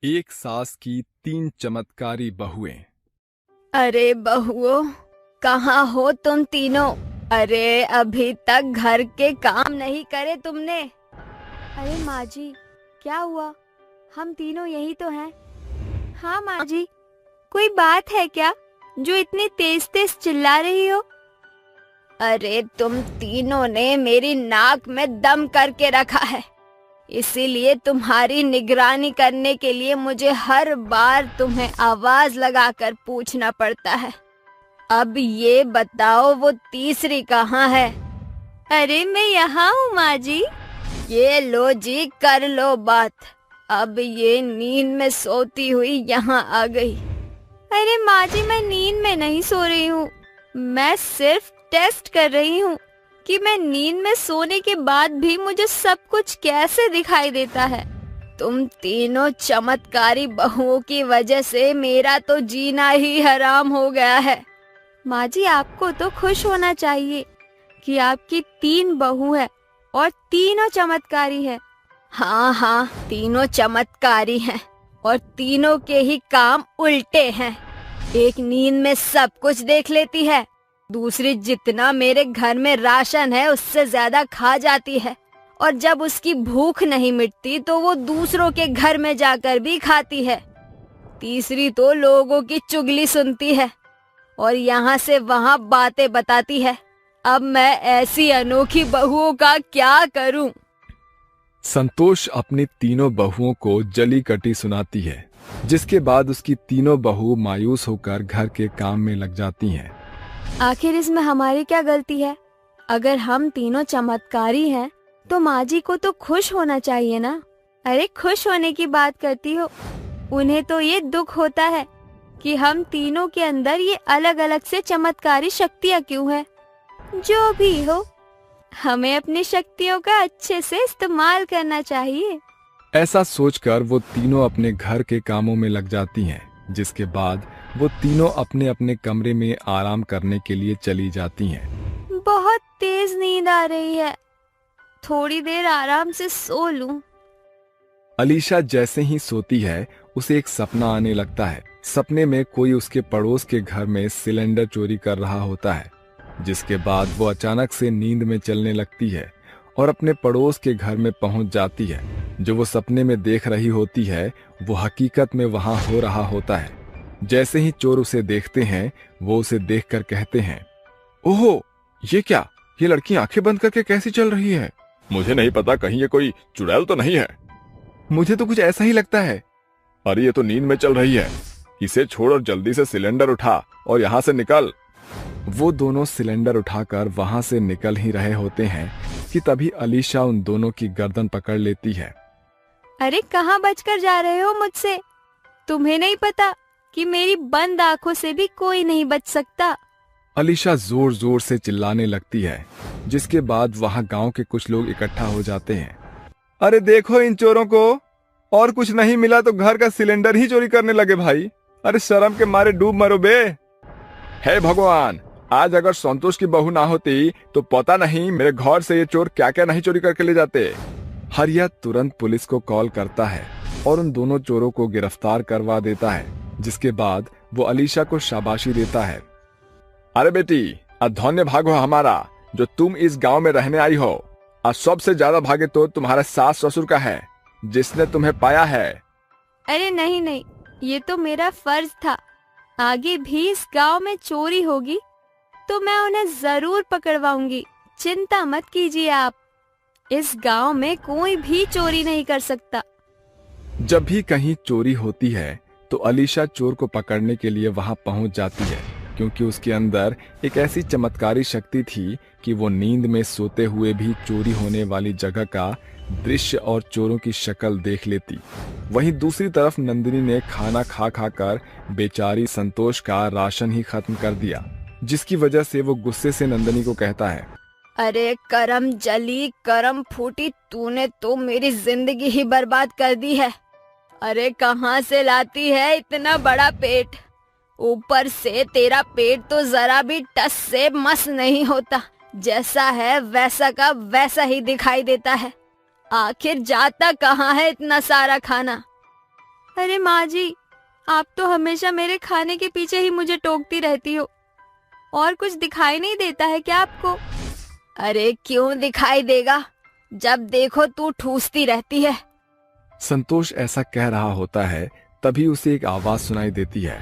एक सास की 3 चमत्कारी बहुएं। अरे बहुओं, कहाँ हो तुम तीनों? अरे अभी तक घर के काम नहीं करे तुमने। अरे माँ जी, क्या हुआ? हम तीनों यही तो हैं। हाँ माँ जी, कोई बात है क्या जो इतनी तेज तेज चिल्ला रही हो? अरे तुम तीनों ने मेरी नाक में दम करके रखा है, इसीलिए तुम्हारी निगरानी करने के लिए मुझे हर बार तुम्हें आवाज लगाकर पूछना पड़ता है। अब ये बताओ वो तीसरी कहाँ है? अरे मैं यहाँ हूँ माँ जी। ये लो जी, कर लो बात। अब ये नींद में सोती हुई यहाँ आ गई। अरे माँ जी, मैं नींद में नहीं सो रही हूँ, मैं सिर्फ टेस्ट कर रही हूँ कि मैं नींद में सोने के बाद भी मुझे सब कुछ कैसे दिखाई देता है। तुम तीनों चमत्कारी बहुओं की वजह से मेरा तो जीना ही हराम हो गया है। माँ जी, आपको तो खुश होना चाहिए कि आपकी 3 बहू है और तीनों चमत्कारी है। हाँ हाँ, तीनों चमत्कारी हैं और तीनों के ही काम उल्टे हैं। एक नींद में सब कुछ देख लेती है, दूसरी जितना मेरे घर में राशन है उससे ज्यादा खा जाती है, और जब उसकी भूख नहीं मिटती तो वो दूसरों के घर में जाकर भी खाती है। तीसरी तो लोगों की चुगली सुनती है और यहाँ से वहाँ बातें बताती है। अब मैं ऐसी अनोखी बहुओं का क्या करूं? संतोष अपनी तीनों बहुओं को जली कटी सुनाती है, जिसके बाद उसकी तीनों बहू मायूस होकर घर के काम में लग जाती हैं। आखिर इसमें हमारी क्या गलती है? अगर हम तीनों चमत्कारी हैं तो माँ जी को तो खुश होना चाहिए ना। अरे खुश होने की बात करती हो, उन्हें तो ये दुख होता है कि हम तीनों के अंदर ये अलग अलग से चमत्कारी शक्तियाँ क्यों है। जो भी हो, हमें अपनी शक्तियों का अच्छे से इस्तेमाल करना चाहिए। ऐसा सोचकर वो तीनों अपने घर के कामों में लग जाती हैं, जिसके बाद वो तीनों अपने अपने कमरे में आराम करने के लिए चली जाती हैं। बहुत तेज नींद आ रही है, थोड़ी देर आराम से सो लूं। अलीशा जैसे ही सोती है उसे एक सपना आने लगता है। सपने में कोई उसके पड़ोस के घर में सिलेंडर चोरी कर रहा होता है, जिसके बाद वो अचानक से नींद में चलने लगती है और अपने पड़ोस के घर में पहुंच जाती है। जो वो सपने में देख रही होती है वो हकीकत में वहां हो रहा होता है। जैसे ही चोर उसे देखते हैं वो उसे देखकर कहते हैं, ओहो, ये क्या, ये लड़की आंखें बंद करके कैसी चल रही है? मुझे नहीं पता, कहीं ये कोई चुड़ैल तो नहीं है? मुझे तो कुछ ऐसा ही लगता है। अरे ये तो नींद में चल रही है, इसे छोड़ और जल्दी से सिलेंडर उठा और यहाँ से निकल। वो दोनों सिलेंडर उठाकर वहां से निकल ही रहे होते हैं कि तभी अलीशा उन दोनों की गर्दन पकड़ लेती है। अरे कहाँ बचकर जा रहे हो मुझसे? तुम्हें नहीं पता कि मेरी बंद आंखों से भी कोई नहीं बच सकता? अलीशा जोर जोर से चिल्लाने लगती है, जिसके बाद वहां गांव के कुछ लोग इकट्ठा हो जाते हैं। अरे देखो इन चोरों को, और कुछ नहीं मिला तो घर का सिलेंडर ही चोरी करने लगे भाई। अरे शर्म के मारे डूब मरो बे। हे भगवान, आज अगर संतोष की बहू ना होती तो पता नहीं मेरे घर से ये चोर क्या क्या नहीं चोरी करके ले जाते। हरिया तुरंत पुलिस को कॉल करता है और उन दोनों चोरों को गिरफ्तार करवा देता है, जिसके बाद वो अलीशा को शाबाशी देता है। अरे बेटी, धन्य भाग हो हमारा जो तुम इस गांव में रहने आई हो। और सबसे ज्यादा भाग्य तो तुम्हारे सास ससुर का है, जिसने तुम्हें पाया है। अरे नहीं नहीं, ये तो मेरा फर्ज था। आगे भी इस गांव में चोरी होगी तो मैं उन्हें जरूर पकड़वाऊंगी, चिंता मत कीजिए आप। इस गांव में कोई भी चोरी नहीं कर सकता। जब भी कहीं चोरी होती है तो अलीशा चोर को पकड़ने के लिए वहां पहुंच जाती है, क्योंकि उसके अंदर एक ऐसी चमत्कारी शक्ति थी कि वो नींद में सोते हुए भी चोरी होने वाली जगह का दृश्य और चोरों की शक्ल देख लेती। वहीं दूसरी तरफ नंदिनी ने खाना खा खा कर बेचारी संतोष का राशन ही खत्म कर दिया, जिसकी वजह से वो गुस्से से नंदिनी को कहता है, अरे करम जली करम फूटी, तूने तो मेरी जिंदगी ही बर्बाद कर दी है। अरे कहाँ से लाती है इतना बड़ा पेट? ऊपर से तेरा पेट तो जरा भी टस से मस नहीं होता, जैसा है वैसा का वैसा ही दिखाई देता है। आखिर जाता कहाँ है इतना सारा खाना? अरे माँ जी, आप तो हमेशा मेरे खाने के पीछे ही मुझे टोकती रहती हो। और कुछ दिखाई नहीं देता है क्या आपको? अरे क्यों दिखाई देगा, जब देखो तू ठूसती रहती है। संतोष ऐसा कह रहा होता है, तभी उसे एक आवाज सुनाई देती है।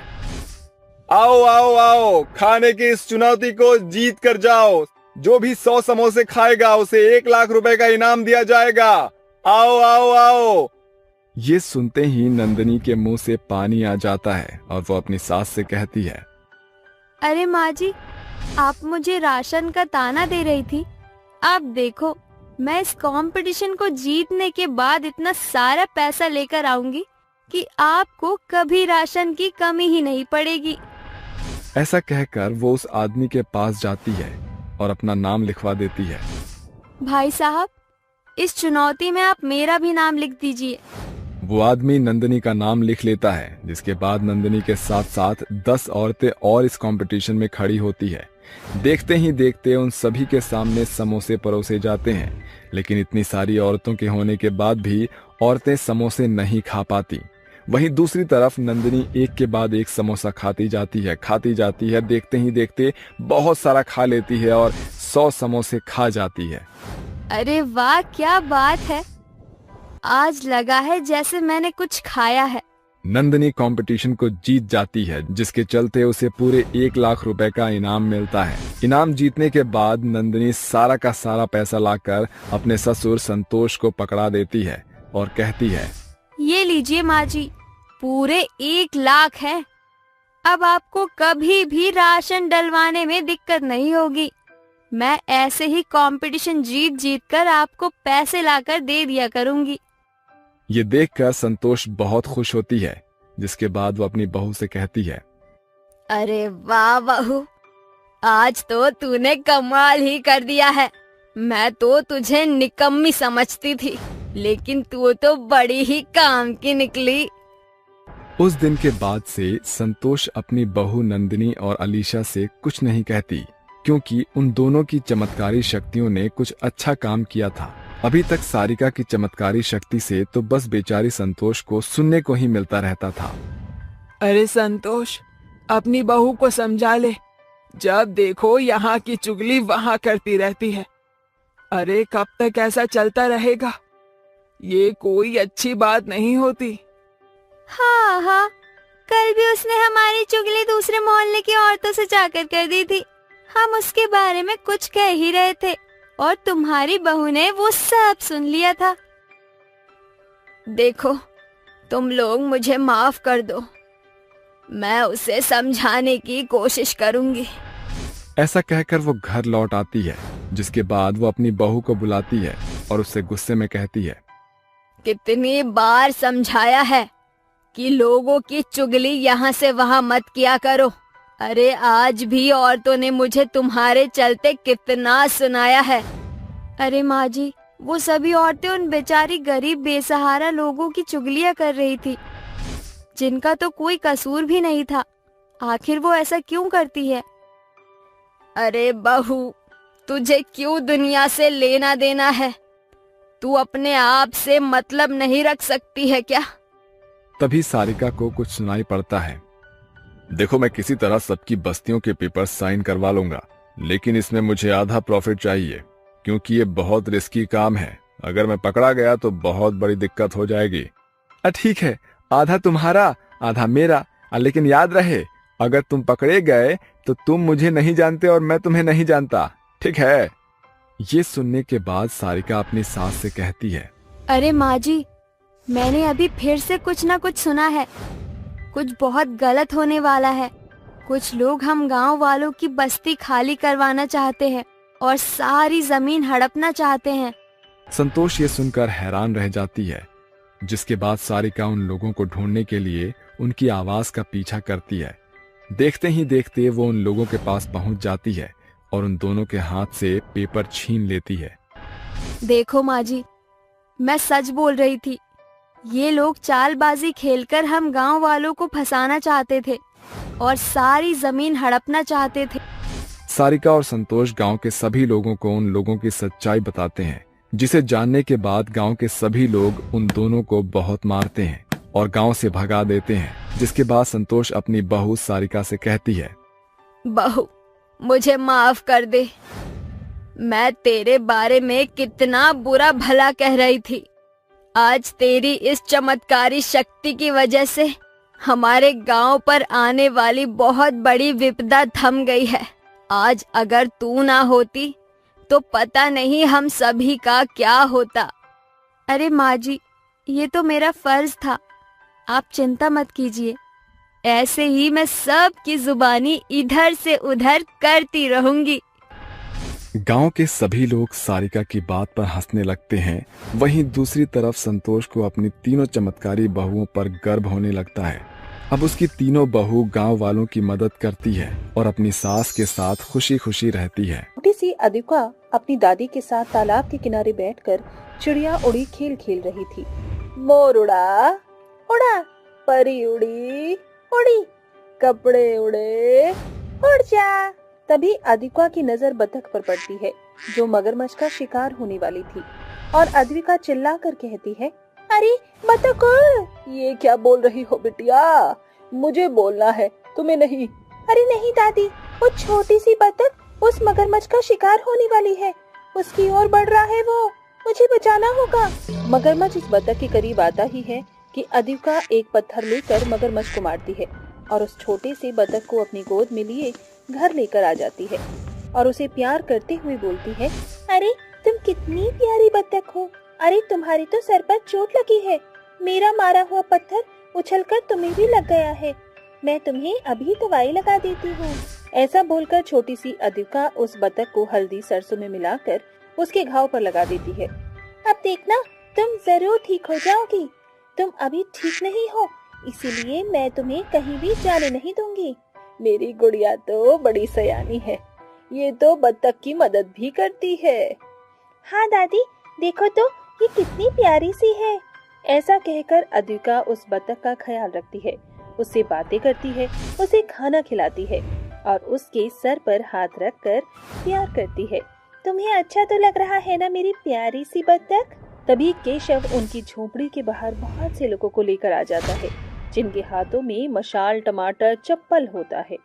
आओ आओ आओ, खाने की इस चुनौती को जीत कर जाओ। जो भी 100 समोसे खाएगा उसे 1 लाख रुपए का इनाम दिया जाएगा। आओ आओ आओ। ये सुनते ही नंदिनी के मुंह से पानी आ जाता है और वो अपनी सास से कहती है, अरे माँ जी, आप मुझे राशन का ताना दे रही थी। आप देखो, मैं इस कंपटीशन को जीतने के बाद इतना सारा पैसा लेकर आऊंगी कि आपको कभी राशन की कमी ही नहीं पड़ेगी। ऐसा कहकर वो उस आदमी के पास जाती है और अपना नाम लिखवा देती है। भाई साहब, इस चुनौती में आप मेरा भी नाम लिख दीजिए। वो आदमी नंदिनी का नाम लिख लेता है, जिसके बाद नंदिनी के साथ साथ 10 औरतें और इस कंपटीशन में खड़ी होती है। देखते ही देखते उन सभी के सामने समोसे परोसे जाते हैं, लेकिन इतनी सारी औरतों के होने के बाद भी औरतें समोसे नहीं खा पाती। वहीं दूसरी तरफ नंदिनी एक के बाद एक समोसा खाती जाती है। देखते ही देखते बहुत सारा खा लेती है और 100 समोसे खा जाती है। अरे वाह, क्या बात है, आज लगा है जैसे मैंने कुछ खाया है। नंदिनी कंपटीशन को जीत जाती है, जिसके चलते उसे पूरे 1 लाख रुपए का इनाम मिलता है। इनाम जीतने के बाद नंदिनी सारा का सारा पैसा लाकर अपने ससुर संतोष को पकड़ा देती है और कहती है, ये लीजिए माँ जी, पूरे 1 लाख है। अब आपको कभी भी राशन डलवाने में दिक्कत नहीं होगी। मैं ऐसे ही कंपटीशन जीत कर आपको पैसे लाकर दे दिया करूंगी। ये देखकर संतोष बहुत खुश होती है, जिसके बाद वो अपनी बहू से कहती है, अरे वाह बहू, आज तो तूने कमाल ही कर दिया है। मैं तो तुझे निकम्मी समझती थी, लेकिन तू तो बड़ी ही काम की निकली। उस दिन के बाद से संतोष अपनी बहू नंदिनी और अलीशा से कुछ नहीं कहती, क्योंकि उन दोनों की चमत्कारी शक्तियों ने कुछ अच्छा काम किया था। अभी तक सारिका की चमत्कारी शक्ति से तो बस बेचारी संतोष को सुनने को ही मिलता रहता था। अरे संतोष, अपनी बहू को समझा ले, जब देखो यहाँ की चुगली वहाँ करती रहती है। अरे कब तक ऐसा चलता रहेगा? ये कोई अच्छी बात नहीं होती। हाँ हाँ, कल भी उसने हमारी चुगली दूसरे मोहल्ले की औरतों से जाकर कर दी थी। हम उसके बारे में कुछ कह ही रहे थे और तुम्हारी बहू ने वो सब सुन लिया था। देखो, तुम लोग मुझे माफ कर दो, मैं उसे समझाने की कोशिश करूंगी। ऐसा कहकर वो घर लौट आती है, जिसके बाद वो अपनी बहू को बुलाती है और उससे गुस्से में कहती है, कितनी बार समझाया है कि लोगों की चुगली यहाँ से वहाँ मत किया करो। अरे आज भी औरतों ने मुझे तुम्हारे चलते कितना सुनाया है। अरे माँ जी, वो सभी औरतें उन बेचारी गरीब बेसहारा लोगों की चुगलियाँ कर रही थी, जिनका तो कोई कसूर भी नहीं था। आखिर वो ऐसा क्यों करती है? अरे बहू, तुझे क्यों दुनिया से लेना देना है? तू अपने आप से मतलब नहीं रख सकती है क्या? तभी सारिका को कुछ सुनाई पड़ता है। देखो, मैं किसी तरह सबकी बस्तियों के पेपर साइन करवा लूंगा, लेकिन इसमें मुझे आधा प्रॉफिट चाहिए, क्योंकि ये बहुत रिस्की काम है। अगर मैं पकड़ा गया तो बहुत बड़ी दिक्कत हो जाएगी। ठीक है, आधा तुम्हारा आधा मेरा, लेकिन याद रहे, अगर तुम पकड़े गए तो तुम मुझे नहीं जानते और मैं तुम्हें नहीं जानता, ठीक है? ये सुनने के बाद सारिका अपनी सास से कहती है, अरे माँ जी, मैंने अभी फिर से कुछ ना कुछ सुना है। कुछ बहुत गलत होने वाला है। कुछ लोग हम गांव वालों की बस्ती खाली करवाना चाहते हैं और सारी जमीन हड़पना चाहते हैं। संतोष ये सुनकर हैरान रह जाती है, जिसके बाद सारिका उन लोगों को ढूंढने के लिए उनकी आवाज का पीछा करती है। देखते ही देखते वो उन लोगों के पास पहुंच जाती है और उन दोनों के हाथ से पेपर छीन लेती है। देखो माँ जी, मैं सच बोल रही थी। ये लोग चालबाजी खेलकर हम गांव वालों को फंसाना चाहते थे और सारी जमीन हड़पना चाहते थे। सारिका और संतोष गांव के सभी लोगों को उन लोगों की सच्चाई बताते हैं, जिसे जानने के बाद गांव के सभी लोग उन दोनों को बहुत मारते हैं और गांव से भगा देते हैं। जिसके बाद संतोष अपनी बहू सारिका से कहती है, बहू मुझे माफ कर दे। मैं तेरे बारे में कितना बुरा भला कह रही थी। आज तेरी इस चमत्कारी शक्ति की वजह से हमारे गांव पर आने वाली बहुत बड़ी विपदा थम गई है। आज अगर तू ना होती तो पता नहीं हम सभी का क्या होता। अरे माँ जी, ये तो मेरा फर्ज था, आप चिंता मत कीजिए। ऐसे ही मैं सबकी जुबानी इधर से उधर करती रहूंगी। गांव के सभी लोग सारिका की बात पर हंसने लगते हैं। वहीं दूसरी तरफ संतोष को अपनी तीनों चमत्कारी बहुओं पर गर्व होने लगता है। अब उसकी तीनों बहू गांव वालों की मदद करती है और अपनी सास के साथ खुशी खुशी रहती है। छोटी सी अधिका अपनी दादी के साथ तालाब के किनारे बैठकर चिड़िया उड़ी खेल खेल रही थी। मोर उड़ा उड़ा, परी उड़ी उड़ी, कपड़े उड़े उड़ जा। तभी अधिका की नजर बतख पर पड़ती है जो मगरमच्छ का शिकार होने वाली थी और अधिका चिल्लाकर कहती है, अरे बतख उड़। ये क्या बोल रही हो बिटिया? मुझे बोलना है, तुम्हें नहीं। अरे नहीं दादी, वो छोटी सी बतख उस मगरमच्छ का शिकार होने वाली है, उसकी ओर बढ़ रहा है वो, मुझे बचाना होगा। मगरमच्छ इस बतख के करीब आता ही है कि अधिका एक पत्थर लेकर मगरमच्छ को मारती है और उस छोटे से बतख को अपनी गोद में लिए घर लेकर आ जाती है और उसे प्यार करते हुए बोलती है, अरे तुम कितनी प्यारी बतख हो। अरे तुम्हारी तो सर पर चोट लगी है, मेरा मारा हुआ पत्थर उछलकर तुम्हें भी लग गया है, मैं तुम्हें अभी दवाई लगा देती हूँ। ऐसा बोलकर छोटी सी अधिका उस बतख को हल्दी सरसों में मिलाकर उसके घाव पर लगा देती है। अब देखना तुम जरूर ठीक हो जाओगी, तुम अभी ठीक नहीं हो, इसीलिए मैं तुम्हें कहीं भी जाने नहीं दूंगी। मेरी गुड़िया तो बड़ी सयानी है, ये तो बतख की मदद भी करती है। हाँ दादी, देखो तो ये कितनी प्यारी सी है। ऐसा कहकर अधिका उस बतख का ख्याल रखती है, उससे बातें करती है, उसे खाना खिलाती है और उसके सर पर हाथ रखकर प्यार करती है। तुम्हें अच्छा तो लग रहा है ना मेरी प्यारी सी बतख? तभी केशव उनकी झोपड़ी के बाहर बहुत से लोगों को लेकर आ जाता है जिनके हाथों में मशाल, टमाटर, चप्पल होता है।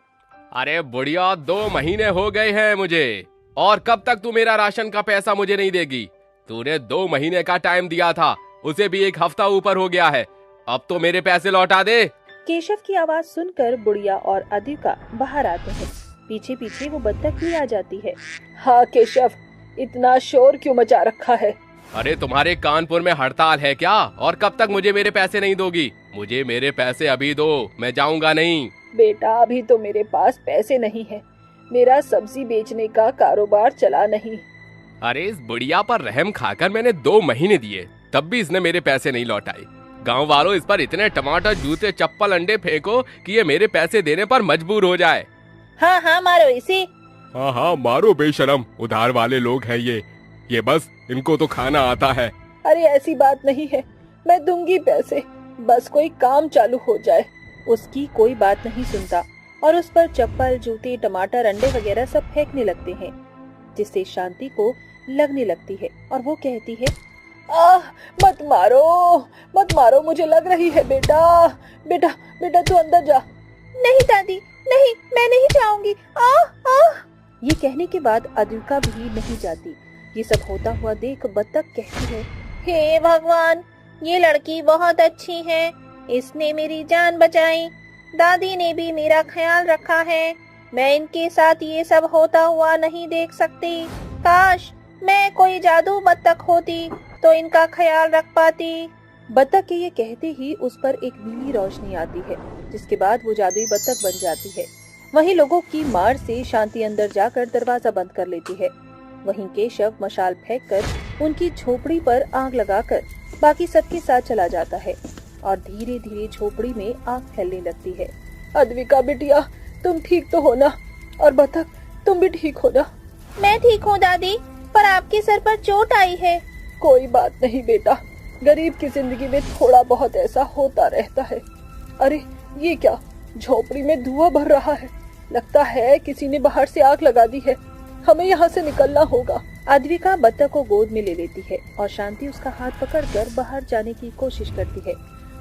अरे बुढ़िया, 2 महीने हो गए हैं मुझे, और कब तक तू मेरा राशन का पैसा मुझे नहीं देगी? तूने 2 महीने का टाइम दिया था, उसे भी 1 हफ्ता ऊपर हो गया है, अब तो मेरे पैसे लौटा दे। केशव की आवाज सुनकर बुढ़िया और अधिका बाहर आते हैं। पीछे पीछे वो बतख भी आ जाती है। हाँ केशव, इतना शोर क्यों मचा रखा है? अरे तुम्हारे कानपुर में हड़ताल है क्या? और कब तक मुझे मेरे पैसे नहीं दोगी? मुझे मेरे पैसे अभी दो, मैं जाऊंगा नहीं। बेटा, अभी तो मेरे पास पैसे नहीं है, मेरा सब्जी बेचने का कारोबार चला नहीं। अरे इस बुढ़िया पर रहम खाकर मैंने 2 महीने दिए, तब भी इसने मेरे पैसे नहीं लौटाए। गांव वालों, इस पर इतने टमाटर, जूते, चप्पल, अंडे फेंको कि ये मेरे पैसे देने पर मजबूर हो जाए। हाँ हाँ मारो इसे। हाँ हाँ मारो बेशरम, उधार वाले लोग हैं ये बस इनको तो खाना आता है। अरे ऐसी बात नहीं है, मैं दूंगी पैसे, बस कोई काम चालू हो जाए। उसकी कोई बात नहीं सुनता और उस पर चप्पल, जूते, टमाटर, अंडे वगैरह सब फेंकने लगते हैं, जिससे शांति को लगने लगती है और वो कहती है, मत मारो, मुझे लग रही है। बेटा तू अंदर जा। नहीं दादी, नहीं, मैं नहीं जाऊंगी। ये कहने के बाद अधिका भी नहीं जाती। ये सब होता हुआ देख बतख कहती है, हे भगवान, ये लड़की बहुत अच्छी है, इसने मेरी जान बचाई, दादी ने भी मेरा ख्याल रखा है, मैं इनके साथ ये सब होता हुआ नहीं देख सकती। काश मैं कोई जादू बतख होती तो इनका ख्याल रख पाती। बतख के ये कहते ही उस पर एक नीली रोशनी आती है, जिसके बाद वो जादुई बतख बन जाती है। वहीं लोगों की मार से शांति अंदर जाकर दरवाजा बंद कर लेती है। वहीं केशव मशाल फेंककर उनकी झोपड़ी पर आग लगाकर बाकी सबके साथ चला जाता है और धीरे धीरे झोपड़ी में आग फैलने लगती है। अद्विका बिटिया, तुम ठीक तो हो ना? और बतख, तुम भी ठीक हो ना? मैं ठीक हूँ दादी, पर आपके सर पर चोट आई है। कोई बात नहीं बेटा, गरीब की जिंदगी में थोड़ा बहुत ऐसा होता रहता है। अरे ये क्या, झोपड़ी में धुआं भर रहा है, लगता है किसी ने बाहर से आग लगा दी है, हमें यहाँ से निकलना होगा। अद्विका बतख को गोद में ले लेती है और शांति उसका हाथ पकड़कर बाहर जाने की कोशिश करती है।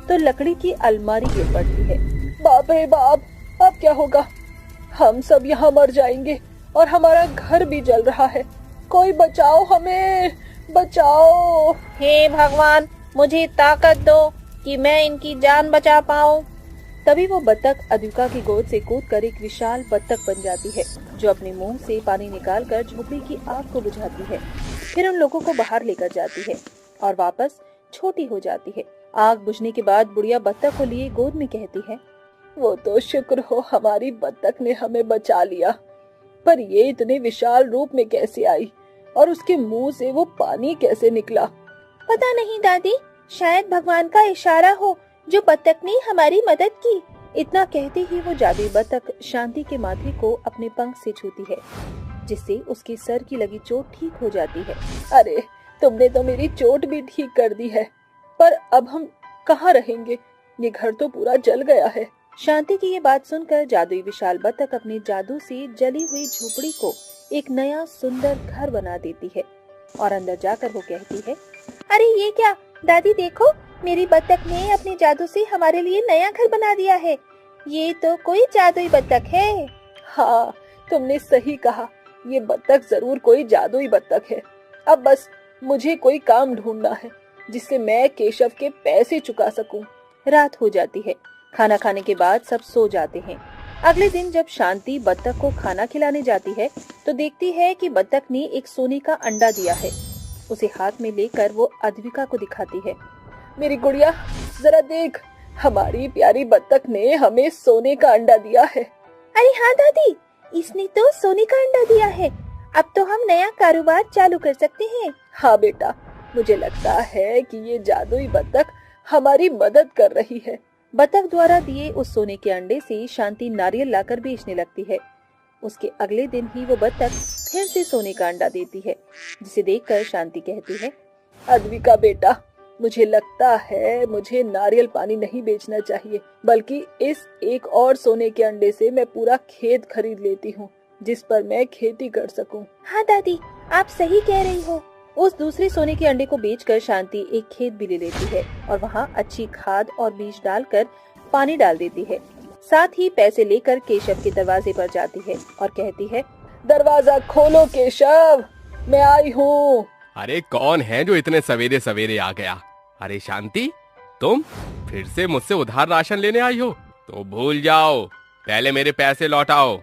तो लकड़ी की अलमारी गिर पड़ती है। बाप रे बाप, अब क्या होगा? हम सब यहाँ मर जाएंगे और हमारा घर भी जल रहा है। कोई बचाओ, हमें बचाओ। हे भगवान, मुझे ताकत दो कि मैं इनकी जान बचा पाऊं। तभी वो बत्तख अद्विका की गोद से कूदकर एक विशाल बत्तख बन जाती है, जो अपने मुंह से पानी निकालकर झोपड़ी की आग को बुझाती है। फिर उन लोगों को बाहर लेकर जाती है और वापस छोटी हो जाती है। आग बुझने के बाद बुढ़िया बत्तख को लिए गोद में कहती है, वो तो शुक्र हो हमारी बत्तख ने हमें बचा लिया, पर ये इतने विशाल रूप में कैसे आई और उसके मुंह से वो पानी कैसे निकला? पता नहीं दादी, शायद भगवान का इशारा हो जो बत्तख ने हमारी मदद की। इतना कहते ही वो जादुई बत्तख शांति के माथे को अपने पंख से छूती है, जिससे उसके सर की लगी चोट ठीक हो जाती है। अरे, तुमने तो मेरी चोट भी ठीक कर दी है, पर अब हम कहाँ रहेंगे? ये घर तो पूरा जल गया है। शांति की ये बात सुनकर जादुई विशाल बत्तख अपने जादू से जली हुई झोपड़ी को एक नया सुंदर घर बना देती है और अंदर जाकर वो कहती है, अरे ये क्या दादी, देखो मेरी बत्तख ने अपने जादू से हमारे लिए नया घर बना दिया है। ये तो कोई जादुई बत्तख है। हाँ, तुमने सही कहा, ये बत्तख जरूर कोई जादुई बत्तख है। अब बस मुझे कोई काम ढूंढना है जिससे मैं केशव के पैसे चुका सकूं। रात हो जाती है। खाना खाने के बाद सब सो जाते हैं। अगले दिन जब शांति बत्तख को खाना खिलाने जाती है तो देखती है कि बत्तख ने एक सोने का अंडा दिया है। उसे हाथ में लेकर वो अद्विका को दिखाती है। मेरी गुड़िया, जरा देख, हमारी प्यारी बत्तख ने हमें सोने का अंडा दिया है। अरे हाँ दादी, इसने तो सोने का अंडा दिया है। अब तो हम नया कारोबार चालू कर सकते हैं। हाँ बेटा, मुझे लगता है कि ये जादुई बत्तख हमारी मदद कर रही है। बत्तख द्वारा दिए उस सोने के अंडे से शांति नारियल लाकर बेचने लगती है। उसके अगले दिन ही वो बत्तख फिर से सोने का अंडा देती है, जिसे देखकर शांति कहती है, अद्विका बेटा, मुझे लगता है मुझे नारियल पानी नहीं बेचना चाहिए, बल्कि इस एक और सोने के अंडे से मैं पूरा खेत खरीद लेती हूँ, जिस पर मैं खेती कर सकूं। हाँ दादी, आप सही कह रही हो। उस दूसरे सोने के अंडे को बेचकर शांति एक खेत भी ले लेती है और वहाँ अच्छी खाद और बीज डालकर पानी डाल देती है। साथ ही पैसे लेकर केशव के दरवाजे पर जाती है और कहती है, दरवाजा खोलो केशव, मैं आई हूँ। अरे कौन है जो इतने सवेरे सवेरे आ गया? अरे शांति, तुम फिर से मुझसे उधार राशन लेने आई हो? तो भूल जाओ, पहले मेरे पैसे लौटाओ।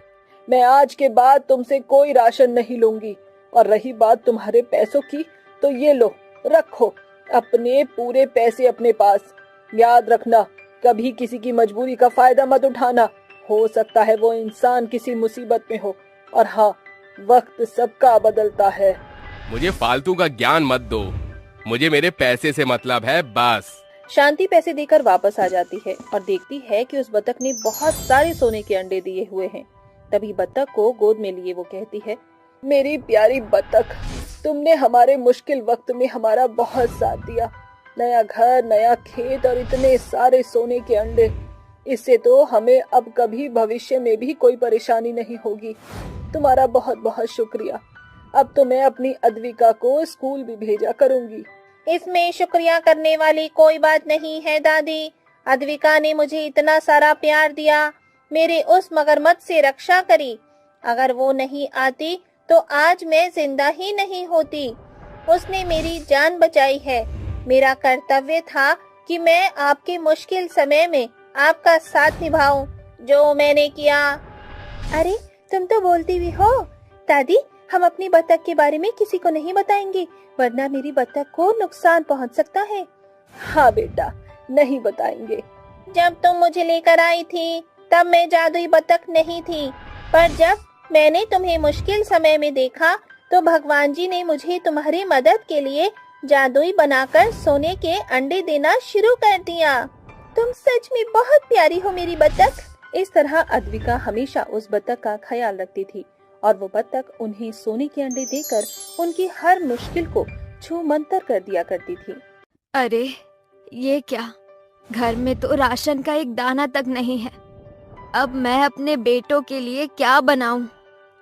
मैं आज के बाद तुमसे कोई राशन नहीं लूंगी। और रही बात तुम्हारे पैसों की, तो ये लो, रखो अपने पूरे पैसे अपने पास। याद रखना, कभी किसी की मजबूरी का फायदा मत उठाना। हो सकता है वो इंसान किसी मुसीबत में हो, और हाँ, वक्त सबका बदलता है। मुझे फालतू का ज्ञान मत दो, मुझे मेरे पैसे से मतलब है, बस। शांति पैसे देकर वापस आ जाती है और देखती है कि उस बत्तख ने बहुत सारे सोने के अंडे दिए हुए हैं। तभी बत्तख को गोद में लिए वो कहती है, मेरी प्यारी बत्तख, तुमने हमारे मुश्किल वक्त में हमारा बहुत साथ दिया। नया घर, नया खेत और इतने सारे सोने के अंडे, इससे तो हमें अब कभी भविष्य में भी कोई परेशानी नहीं होगी। तुम्हारा बहुत बहुत शुक्रिया। अब तो मैं अपनी अद्विका को स्कूल भी भेजा करूंगी। इसमें शुक्रिया करने वाली कोई बात नहीं है दादी। अद्विका ने मुझे इतना सारा प्यार दिया, मेरे उस मगरमच्छ से रक्षा करी। अगर वो नहीं आती तो आज मैं जिंदा ही नहीं होती। उसने मेरी जान बचाई है। मेरा कर्तव्य था कि मैं आपके मुश्किल समय में आपका साथ निभाऊं, जो मैंने किया। अरे तुम तो बोलती भी हो। दादी, हम अपनी बत्तख के बारे में किसी को नहीं बताएंगे, वरना मेरी बत्तख को नुकसान पहुंच सकता है। हाँ बेटा, नहीं बताएंगे। जब तुम मुझे लेकर आई थी तब मैं जादुई बत्तख नहीं थी, पर जब मैंने तुम्हें मुश्किल समय में देखा तो भगवान जी ने मुझे तुम्हारी मदद के लिए जादुई बनाकर सोने के अंडे देना शुरू कर दिया। तुम सच में बहुत प्यारी हो मेरी बत्तख। इस तरह अद्विका हमेशा उस बत्तख का ख्याल रखती थी और वो बत्तख उन्हें सोने के अंडे देकर उनकी हर मुश्किल को छूमंतर कर दिया करती थी। अरे ये क्या, घर में तो राशन का एक दाना तक नहीं है। अब मैं अपने बेटों के लिए क्या बनाऊं?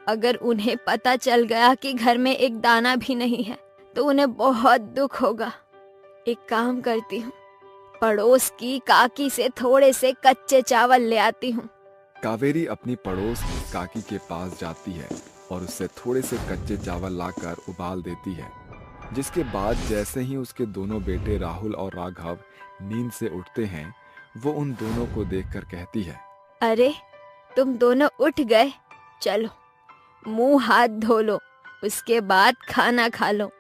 अगर उन्हें पता चल गया कि घर में एक दाना भी नहीं है तो उन्हें बहुत दुख होगा। एक काम करती हूँ, पड़ोस की काकी से थोड़े से कच्चे चावल ले आती हूँ। कावेरी अपनी पड़ोस की काकी के पास जाती है और उससे थोड़े से कच्चे चावल लाकर उबाल देती है। जिसके बाद जैसे ही उसके दोनों बेटे राहुल और राघव नींद से उठते हैं, वो उन दोनों को देखकर कहती है, अरे तुम दोनों उठ गए, चलो मुंह हाथ धो लो, उसके बाद खाना खा लो।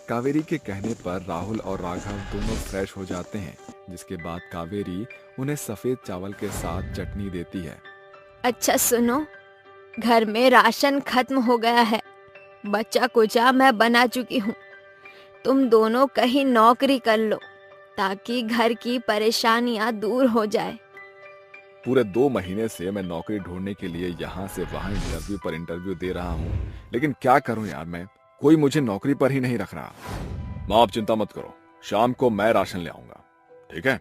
कावेरी के कहने पर राहुल और राघव दोनों फ्रेश हो जाते हैं। जिसके बाद कावेरी उन्हें सफेद चावल के साथ चटनी देती है। अच्छा सुनो, घर में राशन खत्म हो गया है, बच्चा कुचा मैं बना चुकी हूँ। तुम दोनों कहीं नौकरी कर लो ताकि घर की परेशानियां दूर हो जाए। पूरे 2 महीने से मैं नौकरी ढूंढने के लिए यहाँ से वहाँ इंटरव्यू पर इंटरव्यू दे रहा हूँ, लेकिन क्या करूँ यार, मैं कोई मुझे नौकरी पर ही नहीं रख रहा। माँ आप चिंता मत करो, शाम को मैं राशन ले आऊंगा, ठीक है।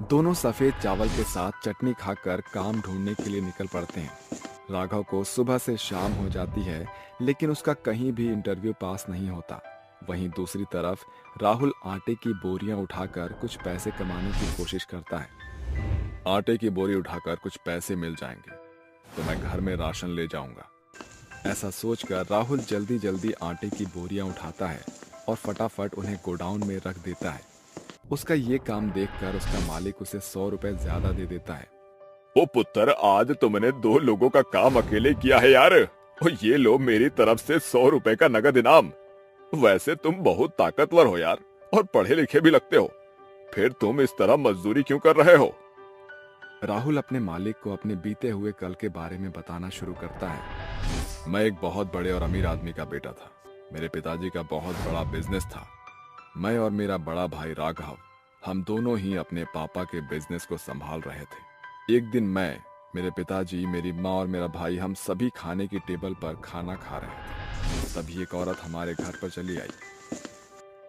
दोनों सफेद चावल के साथ चटनी खाकर काम ढूंढने के लिए निकल पड़ते हैं। राघव को सुबह से शाम हो जाती है, लेकिन उसका कहीं भी इंटरव्यू पास नहीं होता। वहीं दूसरी तरफ राहुल आटे की बोरियां उठाकर कुछ पैसे कमाने की कोशिश करता है। आटे की बोरी उठाकर कुछ पैसे मिल जाएंगे तो मैं घर में राशन ले जाऊंगा। ऐसा सोचकर राहुल जल्दी जल्दी आटे की बोरियां उठाता है और फटाफट उन्हें गोडाउन में रख देता है। उसका ये काम देखकर उसका मालिक उसे 100 रुपए ज्यादा दे देता है। ओ पुत्र, आज तुमने 2 लोगों का काम अकेले किया है यार, और ये लो मेरी तरफ से 100 रुपए का नगद इनाम। वैसे तुम बहुत ताकतवर हो यार, और पढ़े लिखे भी लगते हो, फिर तुम इस तरह मजदूरी क्यों कर रहे हो? राहुल अपने मालिक को अपने बीते हुए कल के बारे में बताना शुरू करता है। मैं एक बहुत बड़े और अमीर आदमी का बेटा था। मेरे पिताजी का बहुत बड़ा बिजनेस था। मैं और मेरा बड़ा भाई राघव, हम दोनों ही अपने पापा के बिजनेस को संभाल रहे थे। एक दिन मैं, मेरे पिताजी, मेरी माँ और मेरा भाई, हम सभी खाने की टेबल पर खाना खा रहे थे। तभी एक औरत हमारे घर पर चली आई।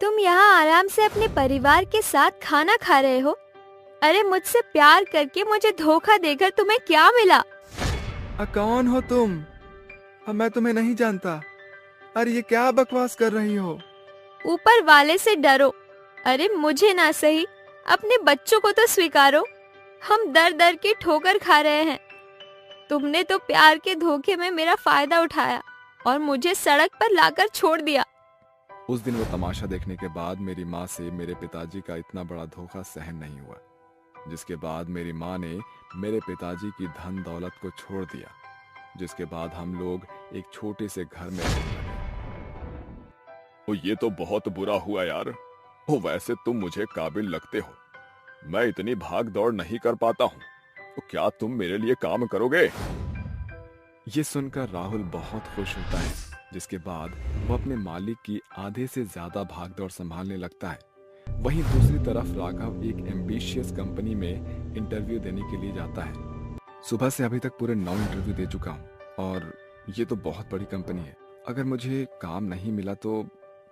तुम यहाँ आराम से अपने परिवार के साथ खाना खा रहे हो? अरे मुझसे प्यार करके मुझे धोखा देकर तुम्हें क्या मिला? कौन हो तुम? मैं तुम्हें नहीं जानता। अरे ये क्या बकवास कर रही हो? ऊपर वाले से डरो। अरे मुझे ना सही, अपने बच्चों को तो स्वीकारो। हम दर दर की ठोकर खा रहे हैं। तुमने तो प्यार के धोखे में मेरा फायदा उठाया और मुझे सड़क पर लाकर छोड़ दिया। उस दिन वो तमाशा देखने के बाद मेरी माँ से मेरे पिताजी का इतना बड़ा धोखा सहन नहीं हुआ, जिसके बाद मेरी माँ ने मेरे पिताजी की धन दौलत को छोड़ दिया। जिसके बाद हम लोग एक छोटे से घर में रहने लगे। ओ ये तो बहुत बुरा हुआ यार। ओ वैसे तुम मुझे काबिल लगते हो, मैं इतनी भाग दौड़ नहीं कर पाता हूँ, तो क्या तुम मेरे लिए काम करोगे? ये सुनकर राहुल बहुत खुश होता है। जिसके बाद वो अपने मालिक की आधे से ज्यादा भागदौड़ संभालने लगता है। वहीं दूसरी तरफ राघव एक एम्बिशियस कंपनी में इंटरव्यू देने के लिए जाता है। सुबह से अभी तक पूरे 9 इंटरव्यू दे चुका हूँ और ये तो बहुत बड़ी कंपनी है। अगर मुझे काम नहीं मिला तो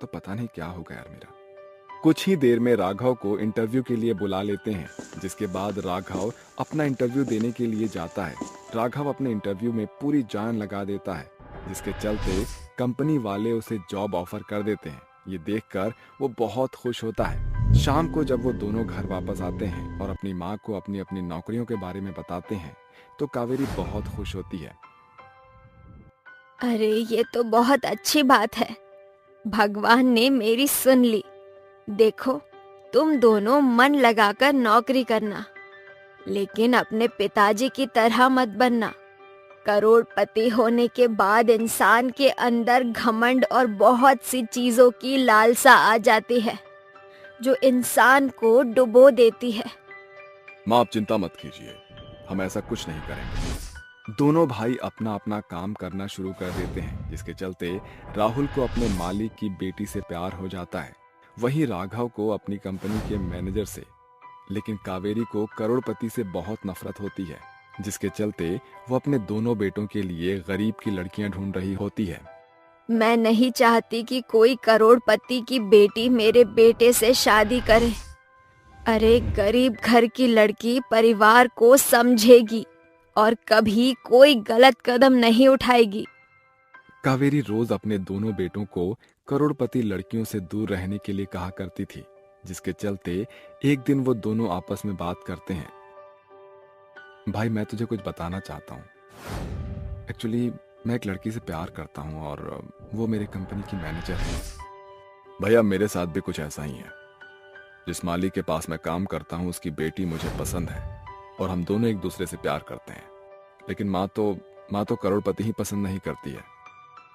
पता नहीं क्या होगा यार मेरा। कुछ ही देर में राघव को इंटरव्यू के लिए बुला लेते हैं। जिसके बाद राघव अपना इंटरव्यू देने के लिए जाता है। राघव अपने इंटरव्यू में पूरी जान लगा देता है, जिसके चलते कंपनी वाले उसे जॉब ऑफर कर देते हैं। ये देखकर वो बहुत खुश होता है। शाम को जब वो दोनों घर वापस आते हैं और अपनी माँ को अपनी अपनी नौकरियों के बारे में बताते हैं तो कावेरी बहुत खुश होती है। अरे ये तो बहुत अच्छी बात है, भगवान ने मेरी सुन ली। देखो तुम दोनों मन लगाकर नौकरी करना, लेकिन अपने पिताजी की तरह मत बनना। करोड़पति होने के बाद इंसान के अंदर घमंड और बहुत सी चीजों की लालसा आ जाती है जो इंसान को डुबो देती है। माँ आप चिंता मत कीजिए, हम ऐसा कुछ नहीं करेंगे। दोनों भाई अपना अपना काम करना शुरू कर देते हैं, जिसके चलते राहुल को अपने मालिक की बेटी से प्यार हो जाता है। वहीं राघव को अपनी कंपनी के मैनेजर से, लेकिन कावेरी को करोड़पति से बहुत नफरत होती है, जिसके चलते वो अपने दोनों बेटों के लिए गरीब की लड़कियां ढूंढ रही होती है। मैं नहीं चाहती कि कोई करोड़पति की बेटी मेरे बेटे से शादी करे। अरे गरीब घर की लड़की परिवार को समझेगी और कभी कोई गलत कदम नहीं उठाएगी। कावेरी रोज अपने दोनों बेटों को करोड़पति लड़कियों से दूर रहने के लिए कहा करती थी, जिसके चलते एक दिन वो दोनों आपस में बात करते हैं। भाई मैं तुझे कुछ बताना चाहता हूँ। एक्चुअली मैं एक लड़की से प्यार करता हूँ और वो मेरे कंपनी की मैनेजर है। भैया मेरे साथ भी कुछ ऐसा ही है। जिस माली के पास मैं काम करता हूँ उसकी बेटी मुझे पसंद है और हम दोनों एक दूसरे से प्यार करते हैं। लेकिन माँ तो करोड़पति ही पसंद नहीं करती है।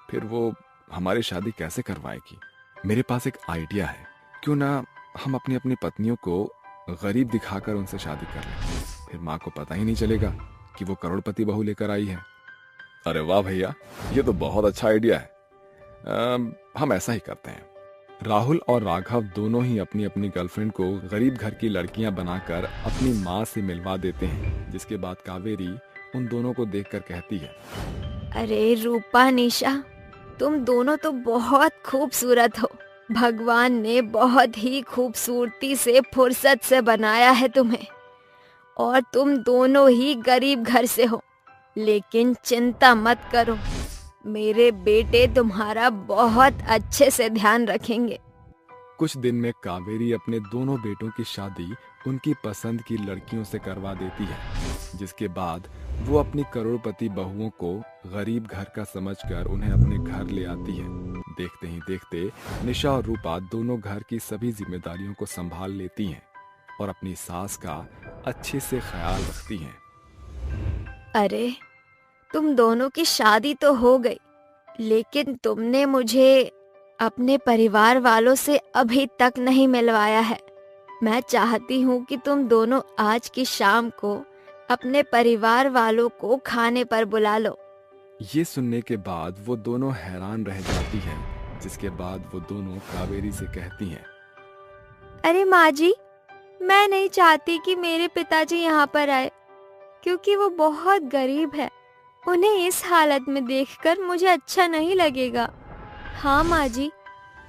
फिर वो हमारी शादी कैसे करवाएगी? मेरे पास एक आइडिया है, क्यों ना हम अपनी अपनी पत्नियों को गरीब दिखाकर उनसे शादी कर लें। फिर माँ को पता ही नहीं चलेगा कि वो करोड़पति बहू लेकर आई है। अरे वाह भैया, ये तो बहुत अच्छा आइडिया है। हम ऐसा ही करते हैं। राहुल और राघव दोनों ही अपनी अपनी गर्लफ्रेंड को गरीब घर की लड़कियां बनाकर अपनी माँ से मिलवा देते हैं, जिसके बाद कावेरी उन दोनों को देखकर कहती है, अरे रूपा निशा, तुम दोनों तो बहुत खूबसूरत हो। भगवान ने बहुत ही खूबसूरती से फुर्सत से बनाया है तुम्हें, और तुम दोनों ही गरीब घर से हो। लेकिन चिंता मत करो, मेरे बेटे तुम्हारा बहुत अच्छे से ध्यान रखेंगे। कुछ दिन में कावेरी अपने दोनों बेटों की शादी उनकी पसंद की लड़कियों से करवा देती है, जिसके बाद वो अपनी करोड़पति बहुओं को गरीब घर का समझकर उन्हें अपने घर ले आती है। देखते ही देखते निशा और रूपा दोनों घर की सभी जिम्मेदारियों को संभाल लेती हैं और अपनी सास का अच्छे से ख्याल रखती हैं। अरे तुम दोनों की शादी तो हो गई, लेकिन तुमने मुझे अपने परिवार वालों से अभी तक नहीं मिलवाया है। मैं चाहती हूँ कि तुम दोनों आज की शाम को अपने परिवार वालों को खाने पर बुला लो। ये सुनने के बाद वो दोनों हैरान रह जाती हैं, जिसके बाद वो दोनों कावेरी से कहती हैं, अरे माँ जी, मैं नहीं चाहती कि मेरे पिताजी यहाँ पर आए, क्योंकि वो बहुत गरीब है। उन्हें इस हालत में देखकर मुझे अच्छा नहीं लगेगा। हाँ माँ जी,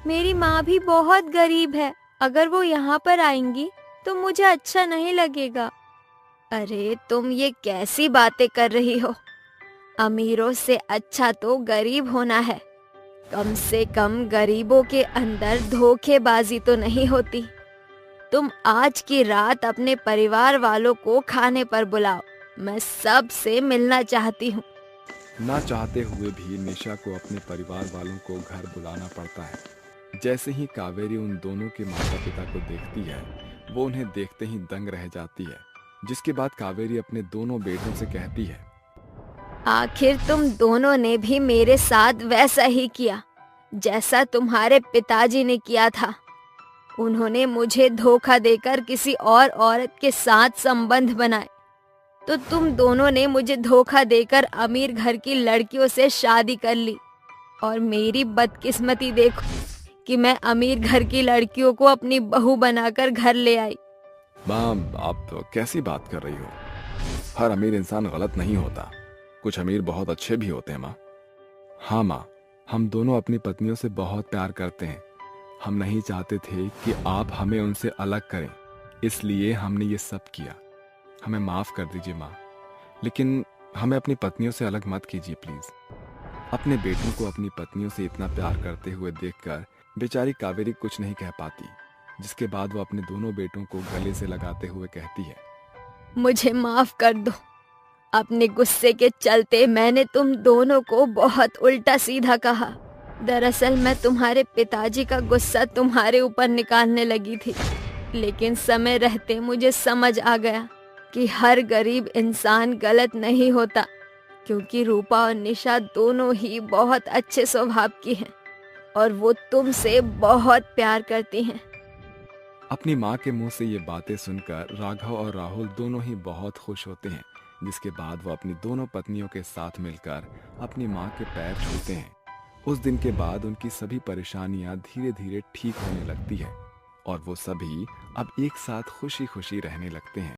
मेरी माँ भी बहुत गरीब है। अगर वो यहाँ पर आएंगी तो मुझे अच्छा नहीं लगेगा। अरे तुम ये कैसी बातें कर रही हो? अमीरों से अच्छा तो गरीब होना है। कम से कम गरीबों के अंदर धोखेबाजी तो नहीं होती। तुम आज की रात अपने परिवार वालों को खाने पर बुलाओ। मैं सबसे मिलना चाहती हूँ। ना चाहते हुए भी निशा को अपने परिवार वालों को घर बुलाना पड़ता है। जैसे ही कावेरी उन दोनों के माता पिता को देखती है, वो उन्हें देखते ही दंग रह जाती है। जिसके बाद कावेरी अपने दोनों बेटों से कहती है, आखिर तुम दोनों ने भी मेरे साथ वैसा ही किया जैसा तुम्हारे पिताजी ने किया था। उन्होंने मुझे धोखा देकर किसी और औरत के साथ संबंध बनाए, तो तुम दोनों ने मुझे धोखा देकर अमीर घर की लड़कियों से शादी कर ली। और मेरी बदकिस्मती देखो कि मैं अमीर घर की लड़कियों को अपनी बहू बनाकर घर ले आई। माँ, आप तो कैसी बात कर रही हो? हर अमीर इंसान गलत नहीं होता, कुछ अमीर बहुत अच्छे भी होते हैं माँ। हाँ माँ, हम दोनों अपनी पत्नियों से बहुत प्यार करते हैं। हम नहीं चाहते थे कि आप हमें उनसे अलग करें, इसलिए हमने ये सब किया। हमें माफ कर दीजिए माँ, लेकिन हमें अपनी पत्नियों से अलग मत कीजिए प्लीज। अपने बेटों को अपनी पत्नियों से इतना प्यार करते हुए देखकर बेचारी कावेरी कुछ नहीं कह पाती, जिसके बाद वो अपने दोनों बेटों को गले से लगाते हुए कहती है, मुझे माफ कर दो। अपने गुस्से के चलते मैंने तुम दोनों को बहुत उल्टा सीधा कहा। दरअसल मैं तुम्हारे पिताजी का गुस्सा तुम्हारे ऊपर निकालने लगी थी, लेकिन समय रहते मुझे समझ आ गया कि हर गरीब इंसान गलत नहीं होता, क्योंकि रूपा और निशा दोनों ही बहुत अच्छे स्वभाव की हैं और वो तुमसे बहुत प्यार करती हैं। अपनी माँ के मुंह से ये बातें सुनकर राघव और राहुल दोनों ही बहुत खुश होते हैं, जिसके बाद वो अपनी दोनों पत्नियों के साथ मिलकर अपनी माँ के पैर छूते हैं। उस दिन के बाद उनकी सभी परेशानियां धीरे धीरे ठीक होने लगती है और वो सभी अब एक साथ खुशी खुशी रहने लगते हैं।